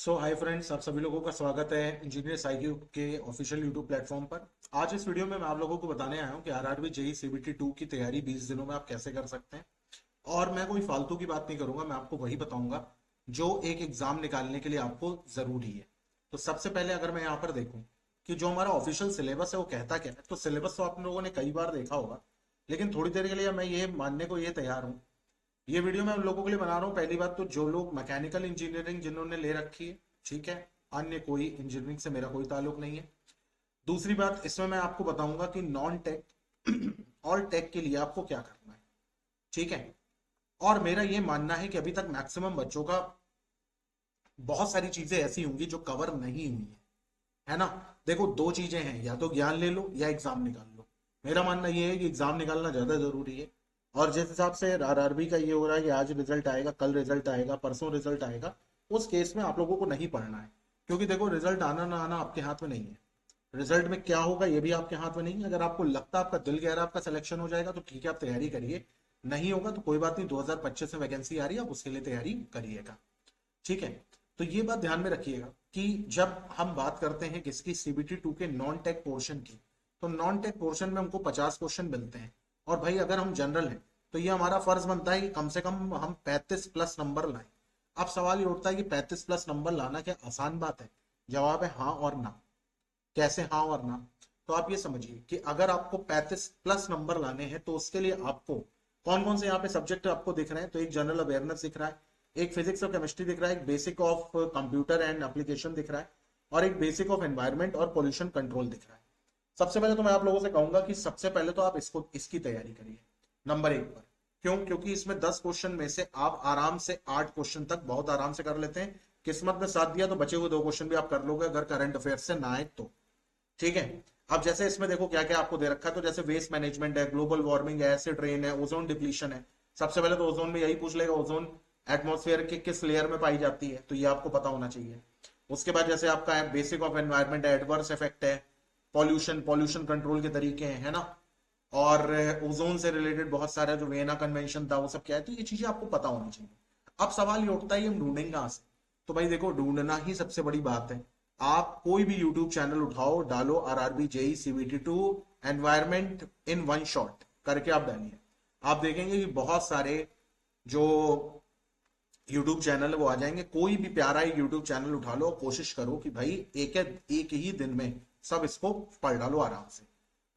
Hi friends, आप सभी लोगों का स्वागत है इंजीनियर्स आईक्यू के ऑफिशियल यूट्यूब प्लेटफॉर्म पर। आज इस वीडियो में मैं आप लोगों को बताने आया हूं कि आरआरबी जेई सीबीटी 2 की तैयारी 20 दिनों में आप कैसे कर सकते हैं। और मैं कोई फालतू की बात नहीं करूंगा, मैं आपको वही बताऊंगा जो एक एग्जाम निकालने के लिए आपको जरूरी है। तो सबसे पहले अगर मैं यहाँ पर देखूं कि जो हमारा ऑफिशियल सिलेबस है वो कहता क्या है, तो सिलेबस तो आप लोगों ने कई बार देखा होगा, लेकिन थोड़ी देर के लिए मैं ये मानने को ये तैयार हूँ। ये वीडियो मैं उन लोगों के लिए बना रहा हूँ, पहली बात तो जो लोग मैकेनिकल इंजीनियरिंग जिन्होंने ले रखी है, ठीक है। अन्य कोई इंजीनियरिंग से मेरा कोई ताल्लुक नहीं है। दूसरी बात, इसमें मैं आपको बताऊंगा कि नॉन टेक और टेक के लिए आपको क्या करना है, ठीक है। और मेरा ये मानना है कि अभी तक मैक्सिमम बच्चों का बहुत सारी चीजें ऐसी होंगी जो कवर नहीं हुई है ना। देखो, दो चीजें हैं, या तो ज्ञान ले लो या एग्जाम निकाल लो। मेरा मानना ये है कि एग्जाम निकालना ज्यादा जरूरी है। और जिस हिसाब से आरआरबी का ये हो रहा है कि आज रिजल्ट आएगा, कल रिजल्ट आएगा, परसों रिजल्ट आएगा, उस केस में आप लोगों को नहीं पढ़ना है। क्योंकि देखो, रिजल्ट आना ना आना आपके हाथ में नहीं है। रिजल्ट में क्या होगा ये भी आपके हाथ में नहीं है। अगर आपको लगता है, आपका दिल कह रहा है आपका सिलेक्शन हो जाएगा, तो ठीक है, आप तैयारी करिए। नहीं होगा तो कोई बात नहीं, 2025 में वैकेंसी आ रही है, आप उसके लिए तैयारी करिएगा, ठीक है। तो ये बात ध्यान में रखिएगा कि जब हम बात करते हैं किसकी, सीबीटी 2 के नॉन टेक पोर्शन की, तो नॉन टेक पोर्शन में हमको 50 क्वेश्चन मिलते हैं। और भाई अगर हम जनरल हैं तो ये हमारा फर्ज बनता है कि कम से कम हम 35 प्लस नंबर लाएं। अब सवाल ये उठता है कि 35 प्लस नंबर लाना क्या आसान बात है? जवाब है हाँ और ना। कैसे हाँ और ना? तो आप ये समझिए कि अगर आपको 35 प्लस नंबर लाने हैं तो उसके लिए आपको कौन कौन से यहाँ पे सब्जेक्ट आपको दिख रहे हैं, तो एक जनरल अवेयरनेस दिख रहा है, एक फिजिक्स और केमिस्ट्री दिख रहा है, एक basic of computer and application दिख रहा है, और एक बेसिक ऑफ एनवायरमेंट और पोल्यूशन कंट्रोल दिख रहा है। सबसे पहले तो मैं आप लोगों से कहूंगा कि सबसे पहले तो आप इसकी तैयारी करिए नंबर 1 पर। क्यों? क्योंकि इसमें 10 क्वेश्चन में से आप आराम से 8 क्वेश्चन तक बहुत आराम से कर लेते हैं। किस्मत ने साथ दिया तो बचे हुए 2 क्वेश्चन भी आप कर लोगे, अगर करंट अफेयर से ना आए तो, ठीक है। अब जैसे इसमें देखो क्या क्या आपको दे रखा है, तो जैसे वेस्ट मैनेजमेंट है, ग्लोबल वार्मिंग है, एसिड रेन है, ओजोन डिप्लीशन है। सबसे पहले तो ओजोन में यही पूछ लेगा, ओजोन एटमॉस्फेयर के किस लेयर में पाई जाती है, तो ये आपको पता होना चाहिए। उसके बाद जैसे आपका है बेसिक ऑफ एनवायरमेंट है, एडवर्स इफेक्ट है, पॉल्यूशन पॉल्यूशन कंट्रोल के तरीके हैं, है ना। और ओजोन से रिलेटेड बहुत सारा जो वेना कन्वेंशन था वो सब क्या है, तो ये चीजें आपको पता होनी चाहिए। अब सवाल ये उठता है ये हम ढूंढेंगे कहां से? तो भाई देखो, ढूंढना ही सबसे बड़ी बात है। आप कोई भी यूट्यूब चैनल उठाओ, डालो RRB JE CBT 2 environment in one shot करके आप डालिए। आप देखेंगे कि बहुत सारे जो यूट्यूब चैनल है वो आ जाएंगे। कोई भी प्यारा एक यूट्यूब चैनल उठा लो, कोशिश करो कि भाई एक ही दिन में सब इसको पढ़ डालो आराम से,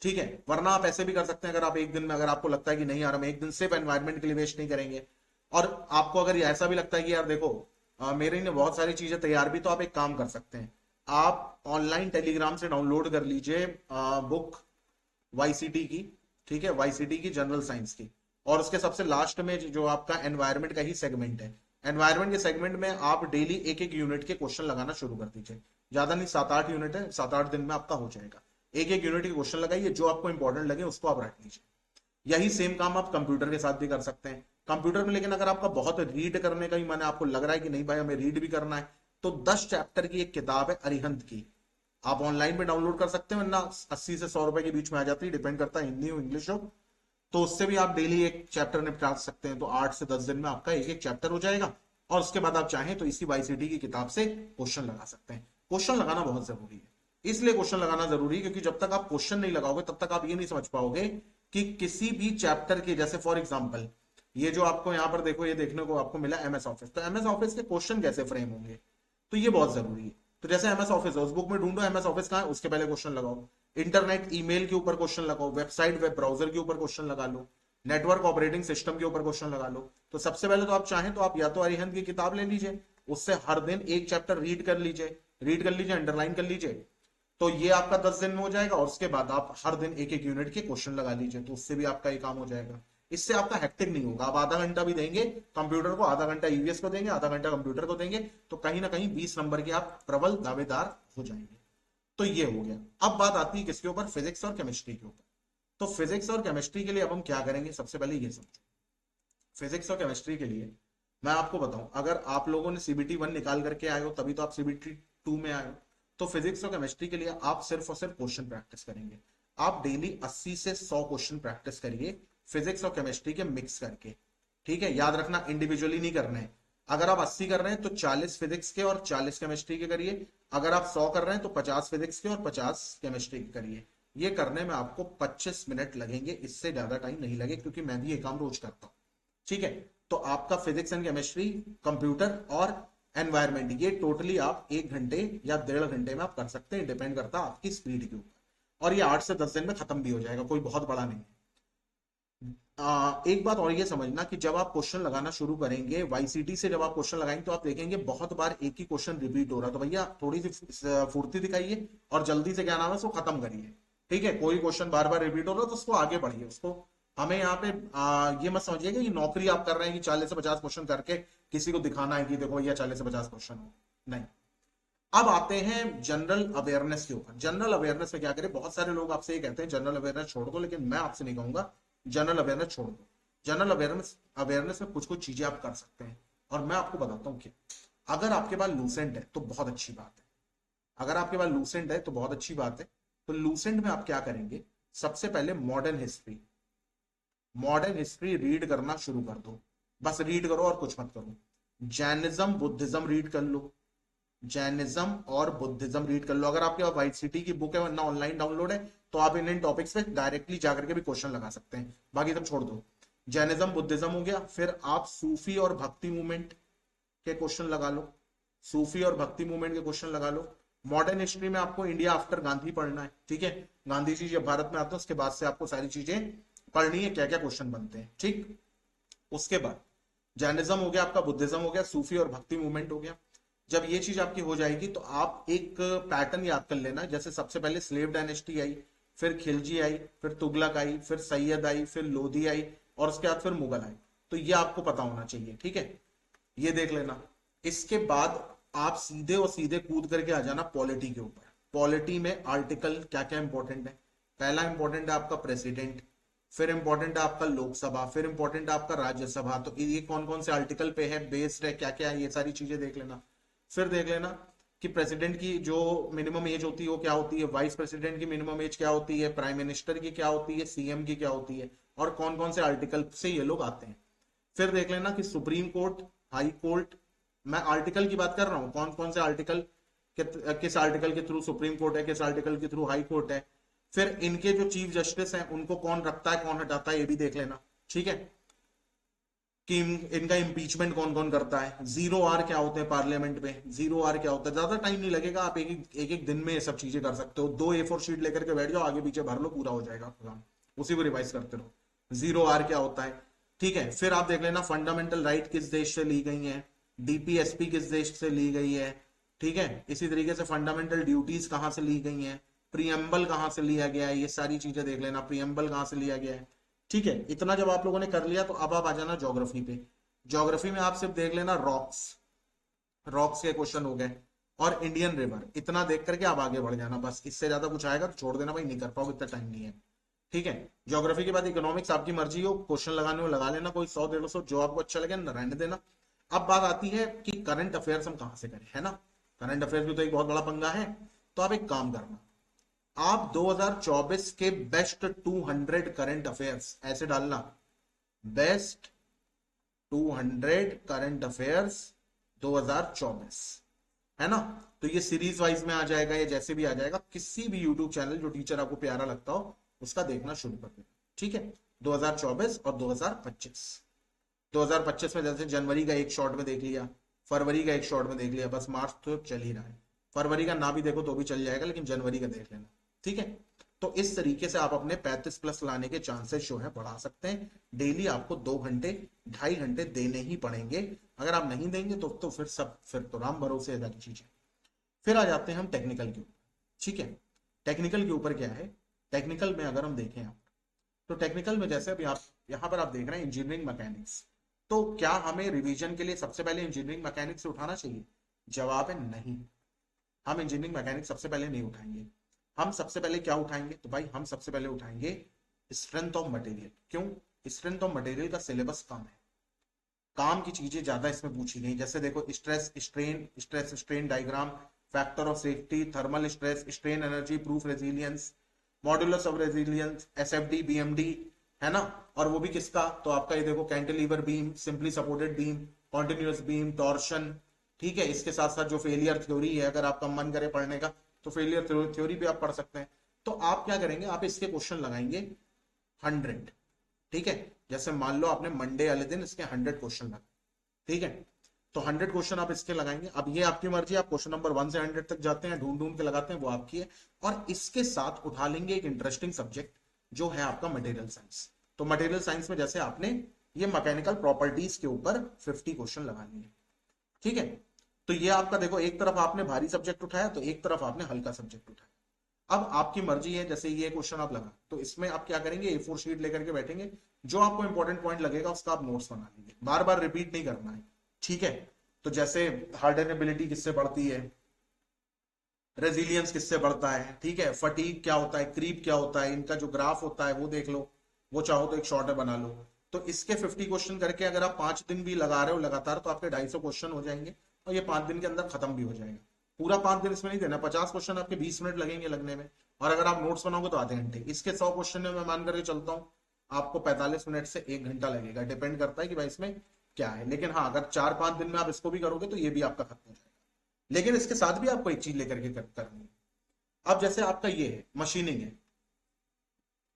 ठीक है। वरना आप ऐसे भी कर सकते हैं, अगर आप एक दिन में, अगर आपको लगता है कि नहीं यार हम एक दिन सिर्फ एनवायरमेंट के लिए वेस्ट नहीं करेंगे, और आपको अगर ऐसा भी लगता है कि यार देखो मेरे ने बहुत सारी चीजें तैयार भी, तो आप एक काम कर सकते हैं। आप ऑनलाइन टेलीग्राम से डाउनलोड कर लीजिए बुक वाईसीटी की, ठीक है, वाईसीटी की जनरल साइंस की। और उसके सबसे लास्ट में जो आपका एनवायरमेंट का ही सेगमेंट है, एनवायरमेंट के सेगमेंट में आप डेली एक एक यूनिट के क्वेश्चन लगाना शुरू कर दीजिए। ज्यादा नहीं, 7-8 यूनिट है, 7-8 दिन में आपका हो जाएगा। एक एक यूनिट के क्वेश्चन लगाइए, जो आपको इंपॉर्टेंट लगे उसको आप रख लीजिए। यही सेम काम आप कंप्यूटर के साथ भी कर सकते हैं। कंप्यूटर में लेकिन अगर आपका बहुत रीड करने का ही मन है, आपको लग रहा है कि नहीं भाई हमें रीड भी करना है, तो 10 चैप्टर की एक किताब है अरिहंत की, आप ऑनलाइन में डाउनलोड कर सकते हैं, वरना 80 से 100 रुपए के बीच में आ जाती है, डिपेंड करता है हिंदी हो इंग्लिश हो। तो उससे भी आप डेली एक चैप्टर निपटा सकते हैं, तो 8 से 10 दिन में आपका एक एक चैप्टर हो जाएगा। और उसके बाद आप चाहें तो इसी वाईसीटी की किताब से क्वेश्चन लगा सकते हैं। क्वेश्चन लगाना बहुत जरूरी है। इसलिए क्वेश्चन लगाना जरूरी है क्योंकि जब तक आप क्वेश्चन नहीं लगाओगे तब तक आप ये नहीं समझ पाओगे कि किसी भी चैप्टर के, जैसे फॉर एग्जाम्पल ये जो आपको यहाँ पर देखो, ये देखने को आपको मिला एमएस ऑफिस, तो एमएस ऑफिस के क्वेश्चन कैसे फ्रेम होंगे, तो ये बहुत जरूरी है। तो जैसे एमएस ऑफिस है, उस बुक में ढूंढो एमएस ऑफिस कहाँ है, उसके पहले क्वेश्चन लगाओ। इंटरनेट ईमेल के ऊपर क्वेश्चन लगाओ, वेबसाइट वेब ब्राउजर के ऊपर क्वेश्चन लगा लो, नेटवर्क ऑपरेटिंग सिस्टम के ऊपर क्वेश्चन लगा लो। तो सबसे पहले तो आप चाहें तो आप या तो अरिहंत की किताब ले लीजिए, उससे हर दिन एक चैप्टर रीड कर लीजिए, अंडरलाइन कर लीजिए, तो ये आपका 10 दिन में हो जाएगा। और उसके बाद आप हर दिन एक एक यूनिट के क्वेश्चन लगा लीजिए, तो उससे भी आपका ये काम हो जाएगा। इससे आपका हेक्टिक नहीं होगा। आप आधा घंटा भी देंगे कंप्यूटर को, आधा घंटा ईवीएस को देंगे, आधा घंटा कंप्यूटर को देंगे, तो कहीं ना कहीं 20 नंबर के आप प्रबल दावेदार हो जाएंगे। तो ये हो गया। अब बात आती है किसके ऊपर, फिजिक्स और केमिस्ट्री के ऊपर। तो फिजिक्स और केमिस्ट्री के लिए अब हम क्या करेंगे, सबसे पहले ये समझो। फिजिक्स और केमिस्ट्री के लिए मैं आपको बताऊं, अगर आप लोगों ने सीबीटी 1 निकाल करके आए हो तभी तो आप सीबीटी 2 में आए हो। तो फिजिक्स और केमिस्ट्री के लिए आप सिर्फ और सिर्फ क्वेश्चन प्रैक्टिस करेंगे। आप डेली 80 से 100 क्वेश्चन प्रैक्टिस करिए, फिजिक्स और केमिस्ट्री के मिक्स करके, ठीक है। याद रखना इंडिविजुअली नहीं करना है। अगर आप 80 कर रहे हैं तो 40 फिजिक्स के और 40 केमिस्ट्री के करिए। अगर आप 100 कर रहे हैं तो 50 फिजिक्स के और 50 केमिस्ट्री के करिए। ये करने में आपको 25 मिनट लगेंगे, इससे ज्यादा टाइम नहीं लगे, क्योंकि मैं भी ये काम रोज करता हूँ। ठीक है, तो आपका फिजिक्स एंड केमिस्ट्री, कंप्यूटर और एनवायरमेंट, ये टोटली आप 1 घंटे या 1.5 घंटे में आप कर सकते हैं, डिपेंड करता है आपकी स्पीड के ऊपर। और ये 8 से 10 दिन में खत्म भी हो जाएगा, कोई बहुत बड़ा नहीं है। एक बात और ये समझना कि जब आप क्वेश्चन लगाना शुरू करेंगे वाईसीटी से, जब आप क्वेश्चन लगाएंगे तो आप देखेंगे बहुत बार एक ही क्वेश्चन रिपीट हो रहा है, तो भैया थोड़ी सी फुर्ती दिखाइए और जल्दी से क्या नाम है उसको खत्म करिए। ठीक है, कोई क्वेश्चन बार बार रिपीट हो रहा है तो उसको आगे बढ़िए उसको। हमें यहाँ पे ये मत समझिएगा कि नौकरी आप कर रहे हैं कि 40 से 50 क्वेश्चन करके किसी को दिखाना है कि देखो भैया 40 से 50 क्वेश्चन हो, नहीं। अब आते हैं जनरल अवेयरनेस के ऊपर। जनरल अवेयरनेस में क्या करें, बहुत सारे लोग आपसे ये कहते हैं जनरल अवेयरनेस छोड़ दो, लेकिन मैं आपसे नहीं कहूंगा जनरल अवेयरनेस छोड़ दो। जनरल अवेयरनेस अवेयरनेस में कुछ कुछ चीजें आप कर सकते हैं, और मैं आपको बताता हूँ कि अगर आपके पास लूसेंट है तो बहुत अच्छी बात है। अगर आपके पास लूसेंट है तो बहुत अच्छी बात है। तो लूसेंट में आप क्या करेंगे, सबसे पहले मॉडर्न हिस्ट्री रीड करना शुरू कर दो। बस रीड करो और कुछ मत करो। जैनिज्म बुद्धिज्म रीड कर लो, जैनिज्म और बुद्धिज्म रीड कर लो। अगर आपके पास वाइट सिटी की बुक है वरना ऑनलाइन डाउनलोड है, तो आप इन टॉपिक्स पे डायरेक्टली जाकर के भी क्वेश्चन लगा सकते हैं, बाकी सब छोड़ दो। जैनिज्म बुद्धिज्म हो गया, फिर आप सूफी और भक्ति मूवमेंट के क्वेश्चन लगा लो, सूफी और भक्ति मूवमेंट के क्वेश्चन लगा लो। मॉडर्न हिस्ट्री में आपको इंडिया आफ्टर गांधी पढ़ना है, ठीक है। गांधी जी जब भारत में आते हैं उसके बाद से आपको सारी चीजें पढ़नी है, क्या क्या क्वेश्चन बनते हैं, ठीक। उसके बाद जैनिज्म हो गया आपका, बुद्धिज्म हो गया, सूफी और भक्ति मूवमेंट हो गया। जब ये चीज आपकी हो जाएगी तो आप एक पैटर्न याद कर लेना, जैसे सबसे पहले स्लेव डायनेस्टी आई, फिर खिलजी आई, फिर तुगलक आई, फिर सैयद आई, फिर लोधी आई, और उसके बाद फिर मुगल आई। तो ये आपको पता होना चाहिए, ठीक है, ये देख लेना। इसके बाद आप सीधे और सीधे कूद करके आ जाना पॉलिटी के ऊपर। पॉलिटी में आर्टिकल क्या क्या इंपॉर्टेंट है। पहला इंपॉर्टेंट है आपका प्रेसिडेंट, फिर इंपॉर्टेंट है आपका लोकसभा, फिर इंपॉर्टेंट है आपका राज्यसभा। तो ये कौन कौन से आर्टिकल पे है, बेस्ड है, क्या क्या है, ये सारी चीजें देख लेना। फिर देख लेना कि प्रेसिडेंट की जो मिनिमम एज होती है वो क्या होती है, वाइस प्रेसिडेंट की मिनिमम एज क्या होती है, प्राइम मिनिस्टर की क्या होती है, सीएम की क्या होती है, और कौन कौन से आर्टिकल से ये लोग आते हैं। फिर देख लेना कि सुप्रीम कोर्ट, हाई कोर्ट, मैं आर्टिकल की बात कर रहा हूं, कौन कौन से आर्टिकल, किस आर्टिकल के थ्रू सुप्रीम कोर्ट है, किस आर्टिकल के थ्रू हाई कोर्ट है। फिर इनके जो चीफ जस्टिस हैं उनको कौन रखता है कौन हटाता है, ये भी देख लेना, ठीक है। कि इनका इम्पीचमेंट कौन कौन करता है, 0 आर क्या होते हैं पार्लियामेंट में, 0 आर क्या होता है। ज्यादा टाइम नहीं लगेगा, आप एक एक दिन में ये सब चीजें कर सकते हो। 2 A4 शीट लेकर के बैठ जाओ, आगे पीछे भर लो, पूरा हो जाएगा आपका काम, उसी को रिवाइज करते रहो। 0 आर क्या होता है, ठीक है। फिर आप देख लेना फंडामेंटल राइट किस देश से ली गई है, डीपीएसपी किस देश से ली गई है, ठीक है। इसी तरीके से फंडामेंटल ड्यूटीज कहां से ली गई हैं, प्रियम्बल कहां से लिया गया है, ये सारी चीजें देख लेना, प्रियम्बल कहां से लिया गया है, ठीक है। इतना जब आप लोगों ने कर लिया तो अब आप आ जाना ज्योग्राफी पे। ज्योग्राफी में आप सिर्फ देख लेना रॉक्स, रॉक्स के क्वेश्चन हो गए, और इंडियन रिवर, इतना देख करके आप आगे बढ़ जाना। बस इससे ज्यादा कुछ आएगा तो छोड़ देना भाई, नहीं कर पाओगे, इतना टाइम नहीं है, ठीक है। ज्योग्राफी के बाद इकोनॉमिक्स आपकी मर्जी हो, क्वेश्चन लगाने हो लगा लेना, कोई 100 150 जो आपको अच्छा लगे न रहने देना। अब बात आती है कि करंट अफेयर्स हम कहां से करें, है ना। करंट अफेयर्स भी तो एक बहुत बड़ा पंगा है। तो आप एक काम करना, आप 2024 के बेस्ट 200 करंट अफेयर्स ऐसे डालना, बेस्ट 200 करंट अफेयर्स 2024, है ना। तो ये सीरीज वाइज में आ जाएगा, या जैसे भी आ जाएगा, किसी भी यूट्यूब चैनल जो टीचर आपको प्यारा लगता हो उसका देखना शुरू कर देना, ठीक है। 2024 और 2025, 2025 में जैसे जनवरी का एक शॉर्ट में देख लिया, फरवरी का एक शॉर्ट में देख लिया, बस मार्च तो चल ही रहा है। फरवरी का ना भी देखो तो भी चल जाएगा, लेकिन जनवरी का देख लेना, ठीक है। तो इस तरीके से आप अपने 35+ लाने के चांसेस जो है बढ़ा सकते हैं। डेली आपको 2 घंटे 2.5 घंटे देने ही पड़ेंगे। अगर आप नहीं देंगे तो फिर तो राम भरोसे है सारी चीजें। फिर आ जाते हैं हम टेक्निकल के ऊपर, ठीक है। टेक्निकल के ऊपर क्या है, टेक्निकल में अगर हम देखें आप, तो टेक्निकल में जैसे अभी आप यहाँ पर आप देख रहे हैं इंजीनियरिंग मैकेनिक्स, तो क्या हमें रिवीजन के लिए सबसे पहले इंजीनियरिंग मैकेनिक्स से उठाना चाहिए? जवाब है नहीं, हम इंजीनियरिंग मैकेनिक्स सबसे पहले नहीं उठाएंगे। हम सबसे पहले क्या उठाएंगे, तो भाई हम सबसे पहले उठाएंगे स्ट्रेंथ ऑफ मटेरियल। क्यों? स्ट्रेंथ ऑफ मटेरियल का सिलेबस कम है, काम की चीजें ज्यादा इसमें पूछी गई। जैसे देखो stress strain diagram, factor of safety, thermal stress, strain energy, proof resilience, modulus of resilience, SFD, BMD, है ना। और वो भी किसका, तो आपका ये देखो cantilever beam, simply supported beam, continuous beam, torsion, ठीक है। इसके साथ साथ जो फेलियर थ्योरी है, अगर आपका मन करे पढ़ने का तो फेलियर थ्योरी भी आप पढ़ सकते हैं। तो आप क्या करेंगे, आप इसके क्वेश्चन लगाएंगे 100, ठीक है। जैसे मान लो आपने मंडे वाले दिन इसके 100 क्वेश्चन लगाए, ठीक है। तो 100 क्वेश्चन आप इसके लगाएंगे। अब ये आपकी मर्जी, आप क्वेश्चन नंबर 1 से 100 तक जाते हैं, ढूंढ ढूंढ के लगाते हैं, वो आपकी है। और इसके साथ उठा लेंगे एक इंटरेस्टिंग सब्जेक्ट जो है आपका मटेरियल साइंस। तो मटेरियल साइंस में जैसे आपने ये मैकेनिकल प्रॉपर्टीज के ऊपर 50 क्वेश्चन लगा लिए, ठीक है। तो ये आपका देखो, एक तरफ आपने भारी सब्जेक्ट उठाया तो एक तरफ आपने हल्का सब्जेक्ट उठाया। अब आपकी मर्जी है, जैसे ये क्वेश्चन आप लगा तो इसमें आप क्या करेंगे, A4 शीट लेकर के बैठेंगे, जो आपको इंपॉर्टेंट पॉइंट लगेगा उसका आप नोट्स बना लेंगे, बार बार रिपीट नहीं करना है, ठीक है। तो जैसे हार्डनेबिलिटी किससे बढ़ती है, रेजिलियंस किससे बढ़ता है, ठीक है, फटीग क्या होता है, क्रीप क्या होता है, इनका जो ग्राफ होता है वो देख लो, वो चाहो तो एक शॉर्ट बना लो। तो इसके 50 क्वेश्चन करके अगर आप 5 दिन भी लगा रहे हो लगातार तो आपके 250 क्वेश्चन हो जाएंगे, और ये 5 दिन के अंदर खत्म भी हो जाएगा। पूरा 5 दिन इसमें नहीं देना, 50 क्वेश्चन आपके 20 मिनट लगेंगे लगने में, और अगर आप नोट्स बनाओगे तो आधे घंटे। इसके 100 क्वेश्चन में मैं मान करके चलता हूँ आपको 45 मिनट से 1 घंटा लगेगा, डिपेंड करता है कि भाई इसमें क्या है। लेकिन हाँ, अगर 4-5 दिन में आप इसको भी करोगे तो ये भी आपका खत्म हो जाएगा। लेकिन इसके साथ भी आपको एक चीज लेकर के करनी है। अब जैसे आपका ये है मशीनिंग है,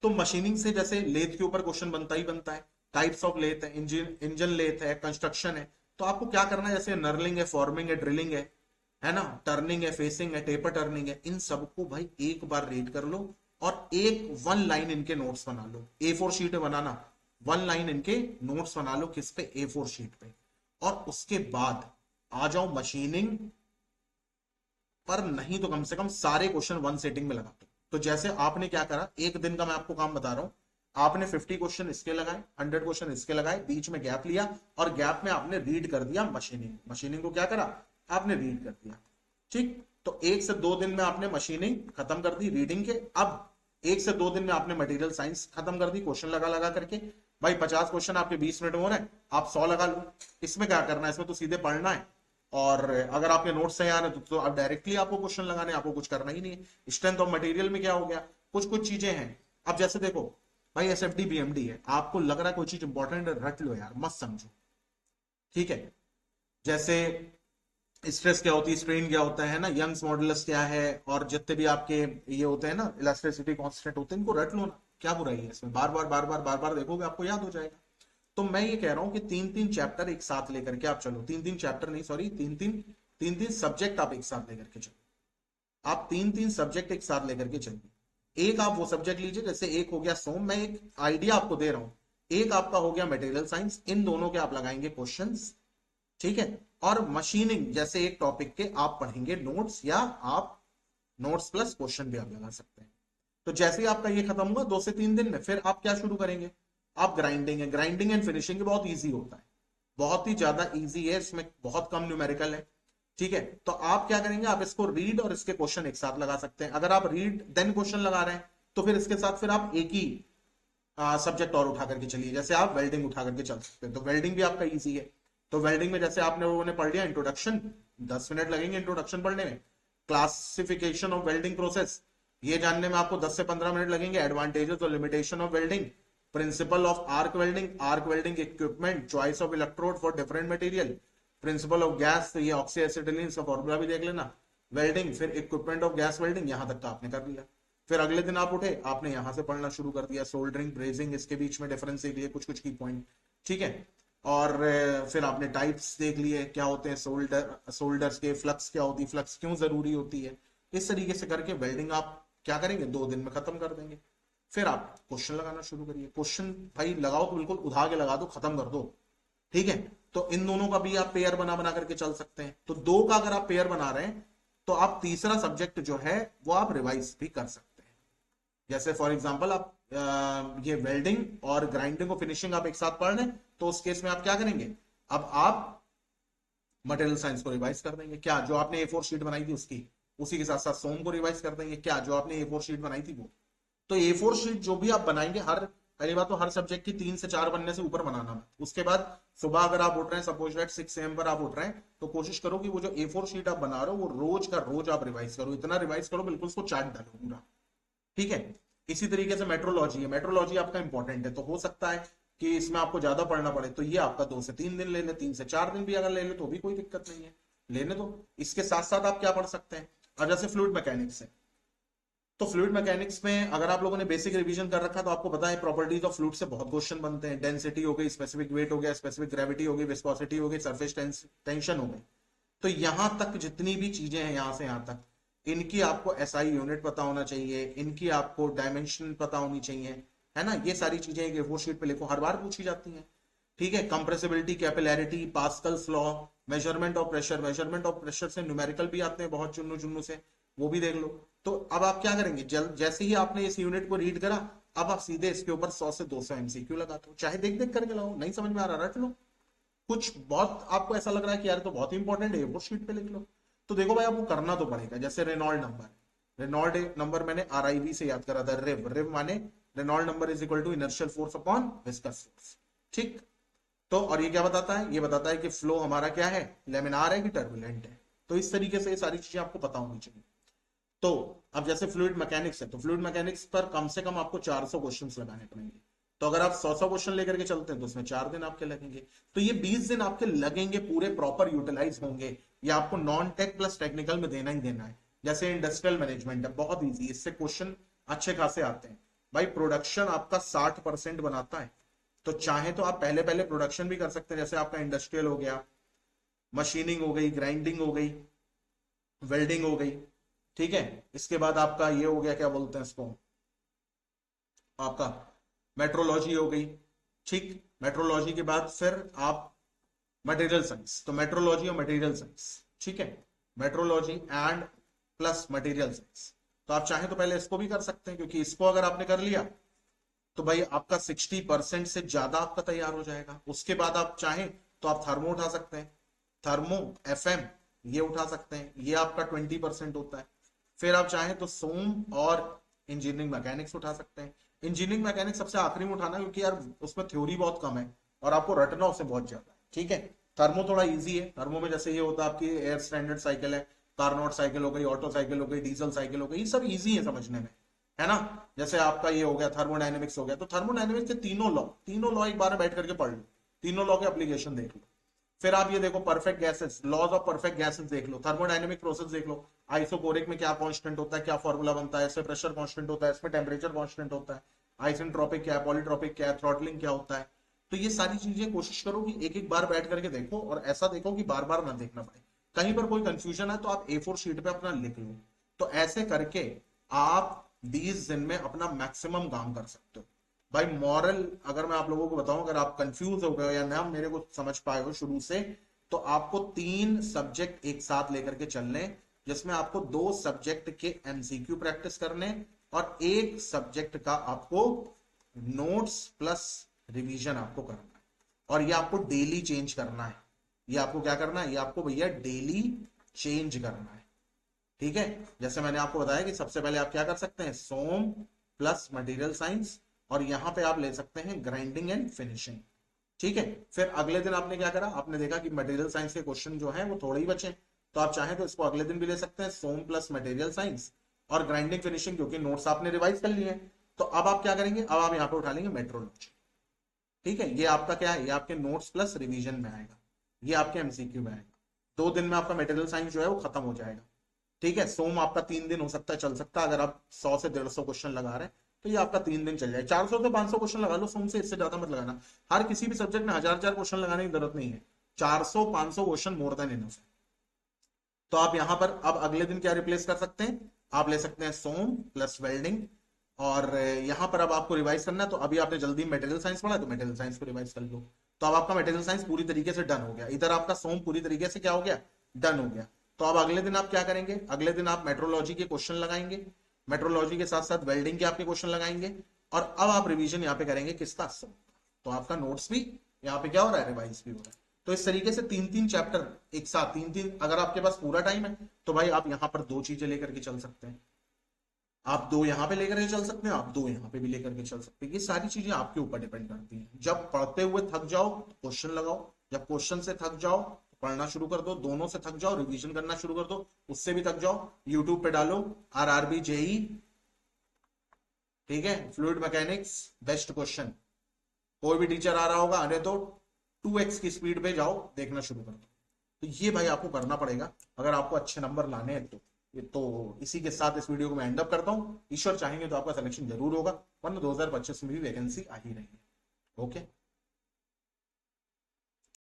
तो मशीनिंग से जैसे लेथ के ऊपर क्वेश्चन बनता ही बनता है, टाइप्स ऑफ लेथ है, इंजन लेथ है, कंस्ट्रक्शन है। तो आपको क्या करना है, जैसे नर्लिंग है, फॉर्मिंग है, ड्रिलिंग है ना, टर्निंग है, फेसिंग है, टेपर टर्निंग है, इन सबको भाई एक बार रीड कर लो और एक 1 लाइन इनके नोट्स बना लो। A4 शीट बनाना, 1 लाइन इनके नोट्स बना लो, किस पे, A4 शीट पे। और उसके बाद आ जाओ मशीनिंग पर, नहीं तो कम से कम सारे क्वेश्चन 1 सेटिंग में लगा दो। तो जैसे आपने क्या करा, एक दिन का मैं आपको काम बता रहा हूं, आपने 50 क्वेश्चन इसके लगाए, 100 क्वेश्चन इसके लगाए, बीच में गैप लिया और गैप में आपने रीड कर दिया मशीनिंग। मशीनिंग को क्या करा, आपने रीड कर दिया, ठीक। तो 1 से 2 दिन में आपने मशीनिंग खत्म कर दी रीडिंग के। अब 1 से 2 दिन में आपने मटेरियल साइंस खत्म कर दी क्वेश्चन लगा लगा करके। भाई 50 क्वेश्चन आपके 20 मिनट में हो रहे हैं, आप 100 लगा लो। इसमें क्या करना है, इसमें तो सीधे पढ़ना है, और अगर आपके नोट्स तैयार है तो आप डायरेक्टली आपको क्वेश्चन लगाने, आपको कुछ करना ही नहीं है। स्ट्रेंथ ऑफ मटेरियल में क्या हो गया, कुछ कुछ चीजें हैं। अब जैसे देखो भाई, SFD BMD है, आपको लग रहा है कोई चीज इंपॉर्टेंट है, रट लो यार, मत समझो, ठीक है। जैसे स्ट्रेस क्या होती है, स्ट्रेन क्या होता है ना, यंग्स मॉडुलस क्या है, और जितने भी आपके ये होते हैं ना, इलास्टिसिटी कांस्टेंट होते हैं, इनको रट लो ना, क्या बुराई है इसमें, बार बार बार बार बार बार देखोगे आपको याद हो जाएगा। तो मैं ये कह रहा हूं कि 3-3 चैप्टर एक साथ लेकर के आप चलो, 3-3 चैप्टर नहीं, सॉरी, 3-3 सब्जेक्ट आप एक साथ लेकर के चलो। आप 3-3 सब्जेक्ट एक साथ लेकर के चलिए। एक आप वो सब्जेक्ट लीजिए, जैसे एक हो गया सोम, मैं एक आइडिया आपको दे रहा हूं, एक आपका हो गया मटेरियल साइंस, इन दोनों के आप लगाएंगे क्वेश्चंस, ठीक है। और मशीनिंग जैसे एक टॉपिक के आप पढ़ेंगे नोट्स, या आप नोट्स प्लस क्वेश्चन भी आप लगा सकते हैं। तो जैसे ही आपका ये खत्म हुआ 2 से 3 दिन में, फिर आप क्या शुरू करेंगे, आप ग्राइंडिंग है, ग्राइंडिंग एंड फिनिशिंग बहुत इजी होता है, बहुत ही ज्यादा इजी है, इसमें बहुत कम न्यूमेरिकल है, ठीक है। तो आप क्या करेंगे, आप इसको रीड और इसके क्वेश्चन एक साथ लगा सकते हैं। अगर आप रीड देन क्वेश्चन लगा रहे हैं तो फिर इसके साथ फिर आप एक ही सब्जेक्ट और उठा करके चलिए, जैसे आप वेल्डिंग उठा करके चल सकते हैं, तो वेल्डिंग भी आपका इजी है। तो वेल्डिंग में जैसे आपने लोगों ने पढ़ लिया इंट्रोडक्शन, 10 मिनट लगेंगे इंट्रोडक्शन पढ़ने में। क्लासिफिकेशन ऑफ वेल्डिंग प्रोसेस, ये जानने में आपको 10 से 15 मिनट लगेंगे। एडवांटेजेस और limitation of welding, principle of arc welding, arc welding equipment, choice of electrode for different material, principle of gas, ये ऑक्सी एसिटिलीन का फॉर्मूला भी देख लेना। वेल्डिंग, फिर इक्विपमेंट ऑफ गैस वेल्डिंग, यहां तक तो आपने कर लिया। फिर अगले दिन आप उठे, आपने यहां से पढ़ना शुरू कर दिया, सोल्डरिंग, ब्रेजिंग, इसके बीच में डिफरेंस देख लिए, कुछ कुछ की पॉइंट, ठीक है। और फिर आपने टाइप्स देख लिए, क्या होते हैं सोल्डर्स के, फ्लक्स क्या होती है, फ्लक्स क्यों जरूरी होती है। इस तरीके से करके वेल्डिंग आप क्या करेंगे, 2 दिन में खत्म कर देंगे। फिर आप क्वेश्चन लगाना शुरू करिए। क्वेश्चन भाई लगाओ तो बिल्कुल उठा के लगा दो, खत्म कर दो, ठीक है। तो इन दोनों का भी आप पेयर बना बना करके चल सकते हैं। तो 2 का अगर आप पेयर बना रहे हैं तो आप तीसरा सब्जेक्ट जो है वो आप रिवाइज भी कर सकते हैं। जैसे फॉर एग्जांपल आप ये वेल्डिंग और ग्राइंडिंग और फिनिशिंग आप एक साथ पढ़ रहे हैं, तो उस केस में आप क्या करेंगे, अब आप मटेरियल साइंस को रिवाइज कर देंगे, क्या जो आपने A4 शीट बनाई थी उसकी, उसी के साथ साथ सोम को रिवाइज कर देंगे, क्या जो आपने A4 शीट बनाई थी वो। तो A4 शीट जो भी आप बनाएंगे, हर पहली बात तो हर सब्जेक्ट की 3 से 4 बनने से ऊपर बनाना मत। उसके बाद सुबह अगर आप उठ रहे हैं, सपोज दैट 6 AM पर आप उठ रहे हैं, तो कोशिश करो कि वो जो A4 शीट आप बना रहे हो वो रोज का रोज आप रिवाइज करो, इतना रिवाइज करो बिल्कुल उसको चाट डालो पूरा, ठीक है। इसी तरीके से मेट्रोलॉजी है, मेट्रोलॉजी आपका इंपॉर्टेंट है, तो हो सकता है कि इसमें आपको ज्यादा पढ़ना पड़े, तो ये आपका 2 से 3 दिन ले ले, 3 से 4 दिन भी अगर ले ले तो भी कोई दिक्कत नहीं है, लेने दो। इसके साथ साथ आप क्या पढ़ सकते हैं, अब जैसे फ्लूइड मैकेनिक्स है, तो फ्लूइड मैकेनिक्स में अगर आप लोगों ने बेसिक रिवीजन कर रखा है तो आपको पता है प्रॉपर्टीज ऑफ फ्लूइड से बहुत क्वेश्चन बनते हैं। डेंसिटी हो गई, स्पेसिफिक वेट हो गया, स्पेसिफिक ग्रेविटी हो गई, विस्कोसिटी हो गई, सरफेस टेंशन हो गई। तो यहां तक जितनी भी चीजें हैं, यहां से यहां तक, इनकी आपको एसआई यूनिट पता होना चाहिए, इनकी आपको डायमेंशन पता होनी चाहिए, है ना। ये सारी चीजें एक A4 शीट पे लिखो, हर बार पूछी जाती हैं। ठीक है, compressibility, capillarity, Pascal's law, measurement of pressure, measurement of pressure से न्यूमेरिकल भी आते हैं बहुत चुन्नू चुन्नू से, वो भी देख लो। तो अब आप क्या करेंगे, जैसे ही आपने इस यूनिट को रीड करा, अब आप सीधे इसके ऊपर 100 से 200 एमसीक्यू लगाते हो, चाहे देख देख करके लगाओ, नहीं समझ में आ रहा रट लो। कुछ बहुत आपको ऐसा लग रहा है कि यार तो बहुत इंपॉर्टेंट है, वो शीट पे लिख लो। तो देखो भाई, आपको करना तो पड़ेगा। जैसे रेनॉल्ड नंबर, रेनॉल्ड नंबर मैंने आरआईवी से याद करा था, रिव, रिव माने Reynold number is equal to inertial force upon viscous force. ठीक, तो और ये क्या बताता है, ये बताता है कि फ्लो हमारा क्या है, लेमिनार है कि टर्बुलेंट है। तो इस तरीके से ये सारी चीजें आपको पता होनी चाहिए। तो अब जैसे फ्लूइड मैकेनिक्स है, तो फ्लूइड मैकेनिक्स पर कम से कम आपको 400 क्वेश्चंस लगाने पड़ेंगे। तो अगर आप 100 क्वेश्चन लेकर के चलते हैं तो उसमें 4 दिन आपके लगेंगे। तो ये 20 दिन आपके लगेंगे, पूरे प्रॉपर यूटिलाइज होंगे। ये आपको नॉन टेक प्लस टेक्निकल में देना ही देना है। जैसे इंडस्ट्रियल मैनेजमेंट है, बहुत ईजी, इससे क्वेश्चन अच्छे खासे आते हैं। भाई प्रोडक्शन आपका 60% बनाता है, तो चाहे तो आप पहले पहले प्रोडक्शन भी कर सकते हैं। जैसे आपका इंडस्ट्रियल हो गया, मशीनिंग हो गई, ग्राइंडिंग हो गई, वेल्डिंग हो गई। ठीक है, इसके बाद आपका ये हो गया, क्या बोलते हैं इसको, आपका मेट्रोलॉजी हो गई। ठीक, मेट्रोलॉजी के बाद फिर आप मटेरियल साइंस, तो मेट्रोलॉजी और मटेरियल साइंस, ठीक है, metrology and plus material science. तो आप चाहें तो पहले इसको भी कर सकते हैं, क्योंकि इसको अगर आपने कर लिया तो भाई आपका 60% से ज्यादा आपका तैयार हो जाएगा। उसके बाद आप चाहें तो आप थर्मो उठा सकते हैं, थर्मो, एफएम, ये उठा सकते हैं, ये आपका 20% होता है। फिर आप चाहें तो सोम और इंजीनियरिंग मैकेनिक्स उठा सकते हैं। इंजीनियरिंग मैकेनिक्स सबसे आखिरी में उठाना, क्योंकि यार उसमें थ्योरी बहुत कम है और आपको रटना उससे बहुत ज्यादा है। ठीक है, थर्मो थोड़ा इजी है। थर्मो में जैसे ये होता है, आपकी एयर स्टैंडर्ड साइकिल है, कार्नोट साइकिल हो गई, ऑटो साइकिल हो गई, डीजल साइकिल हो गई, ये सब इजी है समझने में, है ना। जैसे आपका ये हो गया थर्मोडायनेमिक्स हो गया, तो थर्मोडायनेमिक्स के तीनों लॉ एक बार बैठ करके पढ़ लो, तीनों लॉ के एप्लीकेशन देख लो। फिर आप ये देखो perfect gases, laws of perfect gases देख लो, थर्मोडायनेमिक प्रोसेस देख लो, आइसोकोरिक में क्या कांस्टेंट होता है, क्या फॉर्मूला बनता है, इसमें प्रेशर कांस्टेंट होता है, इसमें टेम्परेचर कांस्टेंट होता है, आइसेंट्रोपिक क्या है, पॉलीट्रोपिक क्या है, थ्रॉटलिंग क्या होता है। तो ये सारी चीजें कोशिश करो कि एक एक बार बैठ करके देखो, और ऐसा देखो कि बार बार ना देखना पड़े। कहीं पर कोई कंफ्यूजन है तो आप A4 शीट पे अपना लिख लो। तो ऐसे करके आप 20 दिन में अपना मैक्सिमम काम कर सकते हो। भाई मॉरल अगर मैं आप लोगों को बताऊं, अगर आप कंफ्यूज हो गए या ना मेरे को समझ पाए हो शुरू से, तो आपको 3 सब्जेक्ट एक साथ लेकर के चलने, जिसमें आपको 2 सब्जेक्ट के एमसीक्यू प्रैक्टिस करने और 1 सब्जेक्ट का आपको नोट्स प्लस रिवीजन आपको करना है। और ये आपको डेली चेंज करना है। ये आपको क्या करना है, ये आपको भैया डेली चेंज करना है। ठीक है, जैसे मैंने आपको बताया कि सबसे पहले आप क्या कर सकते हैं, सोम प्लस मटेरियल साइंस, और यहां पे आप ले सकते हैं ग्राइंडिंग एंड फिनिशिंग। ठीक है, फिर अगले दिन आपने क्या करा, आपने देखा कि मटेरियल साइंस के क्वेश्चन जो है वो थोड़े ही बचे, तो आप चाहें तो इसको अगले दिन भी ले सकते हैं, सोम प्लस मटेरियल साइंस और ग्राइंडिंग फिनिशिंग, क्योंकि नोट्स आपने रिवाइज कर लिए हैं। तो अब आप क्या करेंगे, अब आप यहाँ पे उठा लेंगे मेट्रोलॉजी। ठीक है, ये आपका क्या है, ये आपके नोट्स प्लस रिवीजन में आएगा, ये आपके एमसीक्यू में आएगा। 2 दिन में आपका मटेरियल साइंस जो है वो खत्म हो जाएगा। ठीक है, सोम आपका 3 दिन हो सकता है, चल सकता है, अगर आप 100 से 150 क्वेश्चन लगा रहे हैं तो ये आपका 3 दिन चल जाए। 400 से 500 क्वेश्चन लगा लो सोम से, इससे ज्यादा मत लगाना। हर किसी भी सब्जेक्ट में हजार हजार क्वेश्चन लगाने की जरूरत नहीं है, 400-500 क्वेश्चन मोर देन इनफ है। तो आप यहां पर अब अगले दिन क्या रिप्लेस कर सकते हैं, आप ले सकते हैं सोम प्लस वेल्डिंग, और यहां पर अब आपको रिवाइज करना है, तो अभी आपने जल्दी मटेरियल साइंस पढ़ा तो मटेरियल साइंस को रिवाइज कर लो। तो अब आपका मटेरियल साइंस पूरी तरीके से डन हो गया, इधर आपका सोम पूरी तरीके से क्या हो गया, डन हो गया। तो अब अगले दिन आप क्या करेंगे, अगले दिन आप मेट्रोलॉजी के क्वेश्चन लगाएंगे, मेट्रोलॉजी के साथ साथ वेल्डिंग के आपके क्वेश्चन लगाएंगे, और अब आप रिवीजन यहाँ पे करेंगे किसका, सोम। तो आपका नोट्स भी यहाँ पे क्या हो रहा है, रिवाइज भी हो रहा है। तो इस तरीके से 3-3 चैप्टर एक साथ, 3-3, अगर आपके पास पूरा टाइम है तो भाई आप यहाँ पर 2 चीजें लेकर के चल सकते हैं, आप 2 यहाँ पे लेकर के चल सकते हैं, आप 2 यहाँ पे भी लेकर के चल सकते हैं। ये सारी चीजें आपके ऊपर डिपेंड करती हैं। जब पढ़ते हुए थक जाओ तो क्वेश्चन लगाओ, जब क्वेश्चन से थक जाओ तो पढ़ना शुरू कर दो, दोनों से थक जाओ रिवीजन करना शुरू कर दो, उससे भी थक जाओ यूट्यूब पे डालो आरआरबी जेई, ठीक है, फ्लूइड मैकेनिक्स बेस्ट क्वेश्चन, कोई भी टीचर आ रहा होगा, अरे तो 2x की स्पीड पे जाओ, देखना शुरू कर दो। तो ये भाई आपको करना पड़ेगा अगर आपको अच्छे नंबर लाने हैं तो। ये तो इसी के साथ इस वीडियो को मैं एंड अप करता हूँ। ईश्वर चाहेंगे तो आपका सिलेक्शन जरूर होगा, वरना 2025 में भी वैकेंसी आ ही रही है। ओके।